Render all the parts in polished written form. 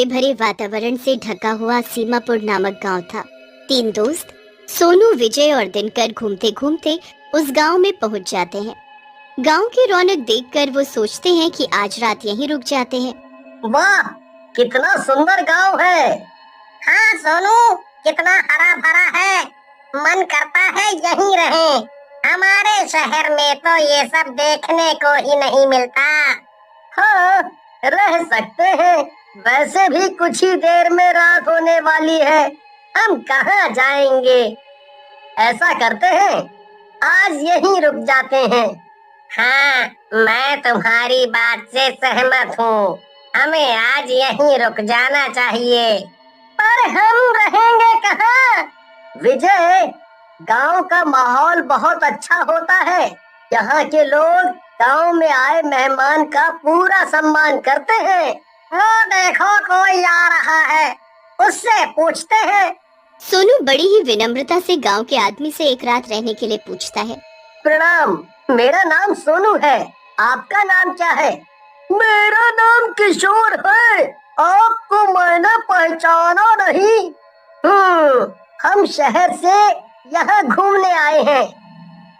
भरे वातावरण से ढका हुआ सीमापुर नामक गांव था। 3 दोस्त सोनू, विजय और दिनकर घूमते घूमते उस गांव में पहुंच जाते हैं। गांव की रौनक देखकर वो सोचते हैं कि आज रात यहीं रुक जाते हैं। वाह, कितना सुंदर गांव है। हाँ सोनू, कितना हरा भरा है। मन करता है यहीं रहें। हमारे शहर में तो ये सब देखने को ही नहीं मिलता। हाँ, रह सकते हैं। वैसे भी कुछ ही देर में रात होने वाली है। हम कहाँ जाएंगे? ऐसा करते हैं, आज यहीं रुक जाते हैं। हाँ, मैं तुम्हारी बात से सहमत हूँ। हमें आज यहीं रुक जाना चाहिए। पर हम रहेंगे कहाँ? विजय, गांव का माहौल बहुत अच्छा होता है। यहाँ के लोग गांव में आए मेहमान का पूरा सम्मान करते हैं। वो देखो, कोई आ रहा है, उससे पूछते हैं। सोनू बड़ी ही विनम्रता से गांव के आदमी से एक रात रहने के लिए पूछता है। प्रणाम, मेरा नाम सोनू है। आपका नाम क्या है? मेरा नाम किशोर है। आपको मैंने पहचाना नहीं। हम शहर से यहाँ घूमने आए हैं।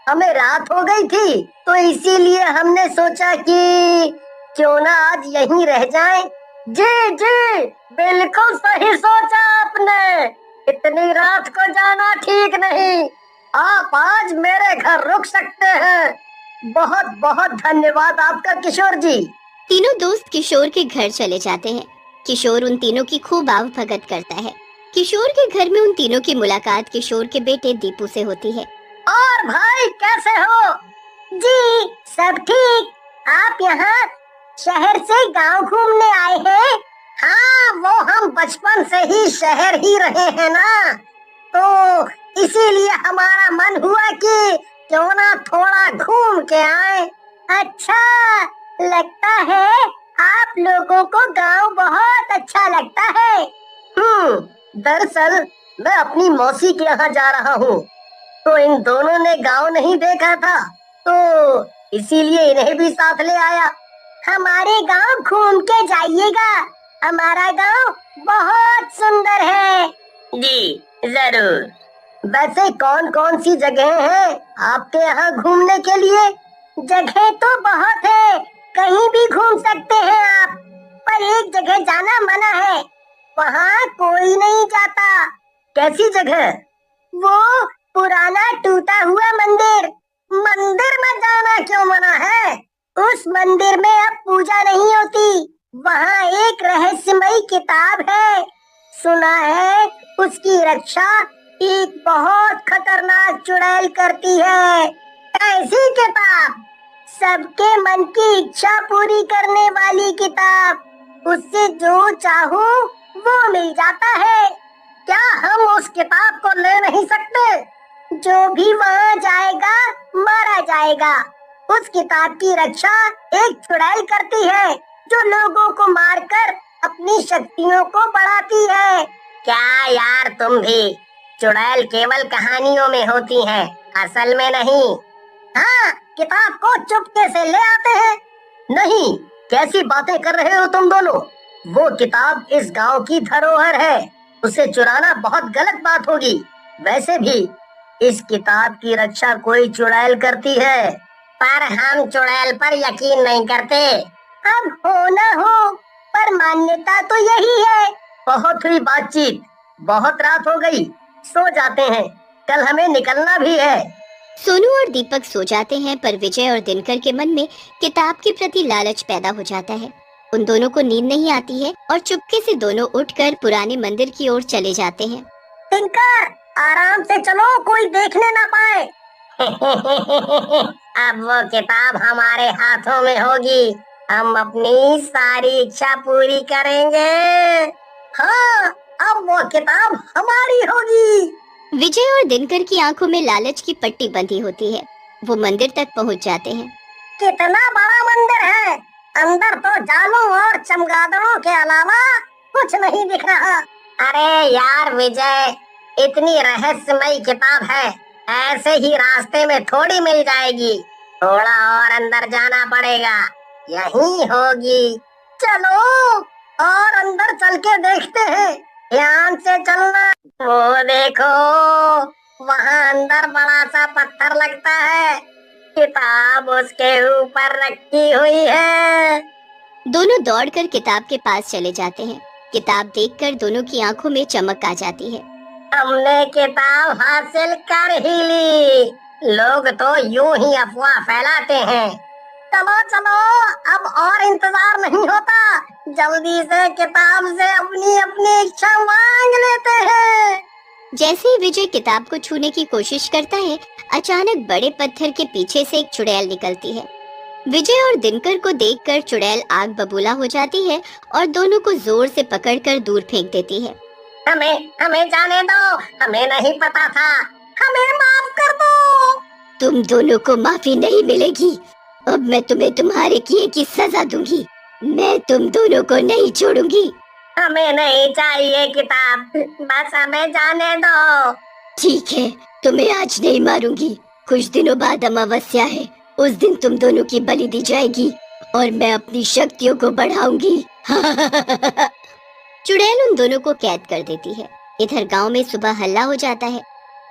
हमें रात हो गई थी, तो इसीलिए हमने सोचा कि क्यों ना आज यहीं रह जाएं। जी जी, बिल्कुल सही सोचा आपने। इतनी रात को जाना ठीक नहीं। आप आज मेरे घर रुक सकते हैं। बहुत बहुत धन्यवाद आपका किशोर जी। तीनों दोस्त किशोर के घर चले जाते हैं। किशोर उन तीनों की खूब आवभगत करता है। किशोर के घर में उन तीनों की मुलाकात किशोर के बेटे दीपू से होती है। और भाई, कैसे हो? जी सब ठीक। आप यहाँ शहर से गांव घूमने आए हैं? हाँ, वो हम बचपन से ही शहर ही रहे हैं ना, तो इसीलिए हमारा मन हुआ कि क्यों ना थोड़ा घूम के आए। अच्छा, लगता है आप लोगों को गांव बहुत अच्छा लगता है। दरअसल मैं अपनी मौसी के यहाँ जा रहा हूँ, तो इन दोनों ने गांव नहीं देखा था, तो इसीलिए इन्हें भी साथ ले आया। हमारे गांव घूम के जाइएगा, हमारा गांव बहुत सुंदर है। जी जरूर। वैसे कौन कौन सी जगह हैं आपके यहाँ घूमने के लिए? जगह तो बहुत है, कहीं भी घूम सकते हैं आप, पर एक जगह जाना मना है। वहाँ कोई नहीं जाता। कैसी जगह? वो पुराना टूटा हुआ मंदिर। मंदिर में जाना क्यों मना है? उस मंदिर में अब पूजा नहीं होती। वहाँ एक रहस्यमयी किताब है। सुना है उसकी रक्षा एक बहुत खतरनाक चुड़ैल करती है। ऐसी किताब, सबके मन की इच्छा पूरी करने वाली किताब। उससे जो चाहो वो मिल जाता है। क्या हम उस किताब को ले नहीं सकते? जो भी वहाँ जाएगा मारा जाएगा। उस किताब की रक्षा एक चुड़ैल करती है, जो लोगों को मारकर अपनी शक्तियों को बढ़ाती है। क्या यार, तुम भी? चुड़ैल केवल कहानियों में होती है, असल में नहीं। हाँ, किताब को चुपके से ले आते हैं। नहीं, कैसी बातें कर रहे हो तुम दोनों? वो किताब इस गांव की धरोहर है, उसे चुराना बहुत गलत बात होगी। वैसे भी इस किताब की रक्षा कोई चुड़ैल करती है। पर हम चुड़ैल पर यकीन नहीं करते। अब हो न हो, पर मान्यता तो यही है। बहुत हुई बातचीत, बहुत रात हो गई, सो जाते हैं, कल हमें निकलना भी है। सोनू और दीपक सो जाते हैं, पर विजय और दिनकर के मन में किताब के प्रति लालच पैदा हो जाता है। उन दोनों को नींद नहीं आती है और चुपके से दोनों उठकर पुराने मंदिर की ओर चले जाते हैं। दिनकर, आराम से चलो, कोई देखने ना पाए। अब वो किताब हमारे हाथों में होगी, हम अपनी सारी इच्छा पूरी करेंगे। हाँ, अब वो किताब हमारी होगी। विजय और दिनकर की आंखों में लालच की पट्टी बंधी होती है। वो मंदिर तक पहुंच जाते हैं। कितना बड़ा मंदिर है! अंदर तो जालों और चमगादड़ों के अलावा कुछ नहीं दिख रहा। अरे यार विजय, इतनी रहस्यमयी किताब है, ऐसे ही रास्ते में थोड़ी मिल जाएगी। थोड़ा और अंदर जाना पड़ेगा, यहीं होगी। चलो, और अंदर चल के देखते हैं। ध्यान से चलना। वो देखो, वहाँ अंदर बड़ा सा पत्थर लगता है। किताब उसके ऊपर रखी हुई है। दोनों दौड़कर किताब के पास चले जाते हैं। किताब देखकर दोनों की आंखों में चमक आ जाती है। हमने किताब हासिल कर ही ली। लोग तो यूं ही अफवाह फैलाते हैं। चलो चलो, अब और इंतजार नहीं होता। जल्दी से किताब से अपनी अपनी इच्छा मांग लेते हैं। जैसे ही विजय किताब को छूने की कोशिश करता है, अचानक बड़े पत्थर के पीछे से एक चुड़ैल निकलती है। विजय और दिनकर को देखकर चुड़ैल आग बबूला हो जाती है और दोनों को जोर से पकड़कर दूर फेंक देती है। हमें जाने दो, हमें नहीं पता था। हमें माफ कर दो। तुम दोनों को माफी नहीं मिलेगी। अब मैं तुम्हें तुम्हारे किए की सजा दूंगी। मैं तुम दोनों को नहीं छोड़ूंगी। हमें नहीं चाहिए किताब, बस हमें जाने दो। ठीक है, तुम्हें आज नहीं मारूंगी। कुछ दिनों बाद अमावस्या है। उस दिन तुम दोनों की बलि दी जाएगी और मैं अपनी शक्तियों को बढ़ाऊंगी। चुड़ैल उन दोनों को कैद कर देती है। इधर गांव में सुबह हल्ला हो जाता है।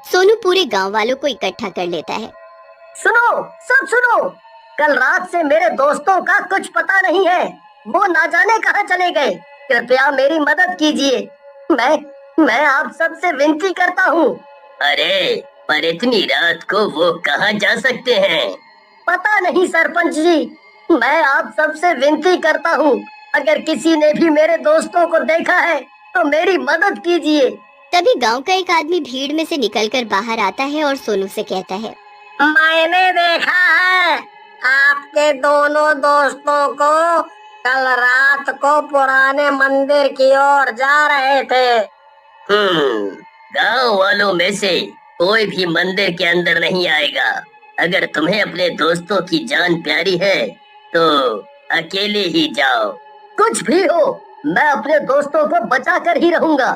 सोनू पूरे गांव वालों को इकट्ठा कर लेता है। सुनो, सब सुनो। कल रात से मेरे दोस्तों का कुछ पता नहीं है। वो ना जाने कहाँ चले गए। कृपया मेरी मदद कीजिए। मैं आप सबसे विनती करता हूँ। अरे, पर इतनी रात को वो कहाँ जा सकते हैं? पता नहीं सरपंच जी। मैं आप सबसे विनती करता हूँ, अगर किसी ने भी मेरे दोस्तों को देखा है तो मेरी मदद कीजिए। तभी गांव का एक आदमी भीड़ में से निकलकर बाहर आता है और सोनू से कहता है, मैंने देखा है आपके दोनों दोस्तों को कल रात को पुराने मंदिर की ओर जा रहे थे। गांव वालों में से कोई भी मंदिर के अंदर नहीं आएगा। अगर तुम्हें अपने दोस्तों की जान प्यारी है तो अकेले ही जाओ। कुछ भी हो, मैं अपने दोस्तों को बचा कर ही रहूंगा।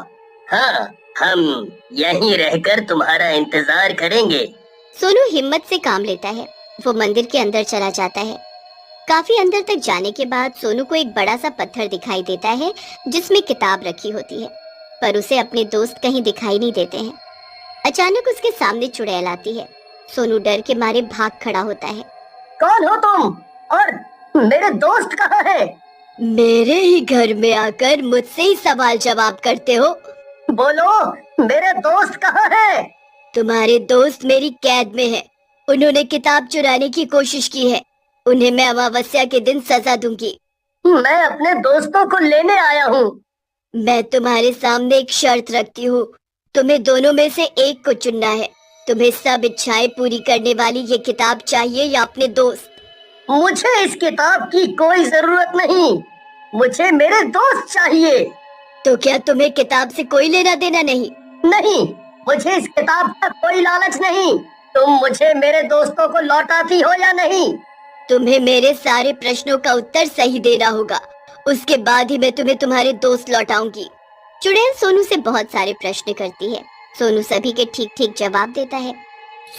हाँ, हम यहीं रहकर तुम्हारा इंतजार करेंगे। सोनू हिम्मत से काम लेता है। वो मंदिर के अंदर चला जाता है। काफी अंदर तक जाने के बाद सोनू को एक बड़ा सा पत्थर दिखाई देता है जिसमें किताब रखी होती है, पर उसे अपने दोस्त कहीं दिखाई नहीं देते हैं। अचानक उसके सामने चुड़ैल आती है। सोनू डर के मारे भाग खड़ा होता है। कौन हो तुम और मेरे दोस्त कहाँ है? मेरे ही घर में आकर मुझसे ही सवाल जवाब करते हो। बोलो, मेरे दोस्त कहाँ है? तुम्हारे दोस्त मेरी कैद में है। उन्होंने किताब चुराने की कोशिश की है। उन्हें मैं अमावस्या के दिन सजा दूंगी। मैं अपने दोस्तों को लेने आया हूँ। मैं तुम्हारे सामने एक शर्त रखती हूँ। तुम्हें दोनों में से एक को चुनना है। तुम्हें सब इच्छाएं पूरी करने वाली ये किताब चाहिए या अपने दोस्त? मुझे इस किताब की कोई जरूरत नहीं। मुझे मेरे दोस्त चाहिए। तो क्या तुम्हें किताब से कोई लेना देना नहीं? नहीं, मुझे इस किताब का कोई लालच नहीं। तुम मुझे मेरे दोस्तों को लौटाती हो या नहीं? तुम्हें मेरे सारे प्रश्नों का उत्तर सही देना होगा। उसके बाद ही मैं तुम्हें तुम्हारे दोस्त लौटाऊंगी। चुड़ैल सोनू से बहुत सारे प्रश्न करती है। सोनू सभी के ठीक ठीक जवाब देता है।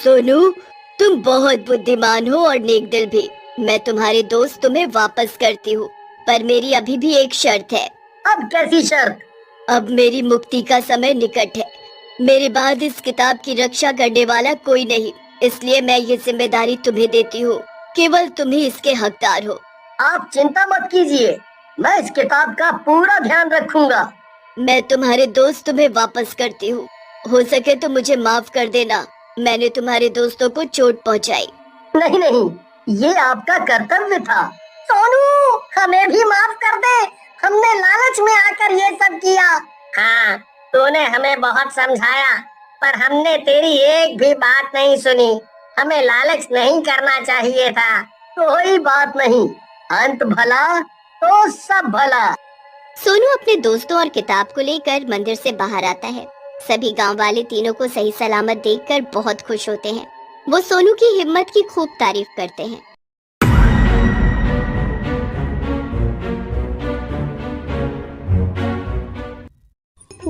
सोनू, तुम बहुत बुद्धिमान हो और नेक दिल भी। मैं तुम्हारे दोस्त तुम्हें वापस करती हूँ, पर मेरी अभी भी एक शर्त है। अब कैसी शर्त? अब मेरी मुक्ति का समय निकट है। मेरे बाद इस किताब की रक्षा करने वाला कोई नहीं, इसलिए मैं ये जिम्मेदारी तुम्हें देती हूँ। केवल तुम ही इसके हकदार हो। आप चिंता मत कीजिए, मैं इस किताब का पूरा ध्यान रखूंगा। मैं तुम्हारे दोस्त तुम्हें वापस करती हूँ। हो सके तो मुझे माफ कर देना। मैंने तुम्हारे दोस्तों को चोट पहुँचाई। नहीं नहीं, ये आपका कर्तव्य था। सोनू, हमें भी माफ कर दे। हमने लालच में आकर ये सब किया। हाँ, तूने हमें बहुत समझाया, पर हमने तेरी एक भी बात नहीं सुनी। हमें लालच नहीं करना चाहिए था। कोई बात नहीं, अंत भला तो सब भला। सोनू अपने दोस्तों और किताब को लेकर मंदिर से बाहर आता है। सभी गांव वाले तीनों को सही सलामत देखकर बहुत खुश होते हैं। वो सोनू की हिम्मत की खूब तारीफ करते हैं।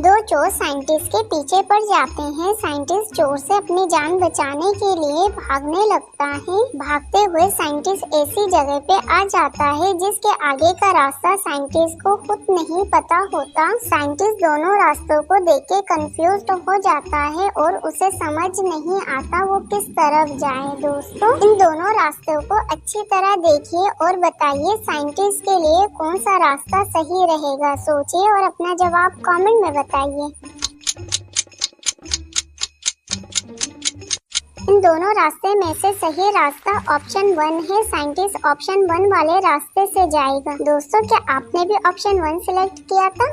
दो चोर साइंटिस्ट के पीछे पड़ जाते हैं। साइंटिस्ट चोर से अपनी जान बचाने के लिए भागने लगता है। भागते हुए साइंटिस्ट ऐसी जगह पे आ जाता है जिसके आगे का रास्ता साइंटिस्ट को खुद नहीं पता होता। साइंटिस्ट दोनों रास्तों को देख के कंफ्यूज हो जाता है और उसे समझ नहीं आता वो किस तरफ जाए। दोस्तों, इन दोनों रास्तों को अच्छी तरह देखिए और बताइए साइंटिस्ट के लिए कौन सा रास्ता सही रहेगा। सोचिए और अपना जवाब कमेंट में बताइए। इन दोनों रास्ते में से सही रास्ता ऑप्शन 1 है। साइंटिस्ट ऑप्शन 1 वाले रास्ते से जाएगा। दोस्तों, क्या आपने भी ऑप्शन 1 सिलेक्ट किया था?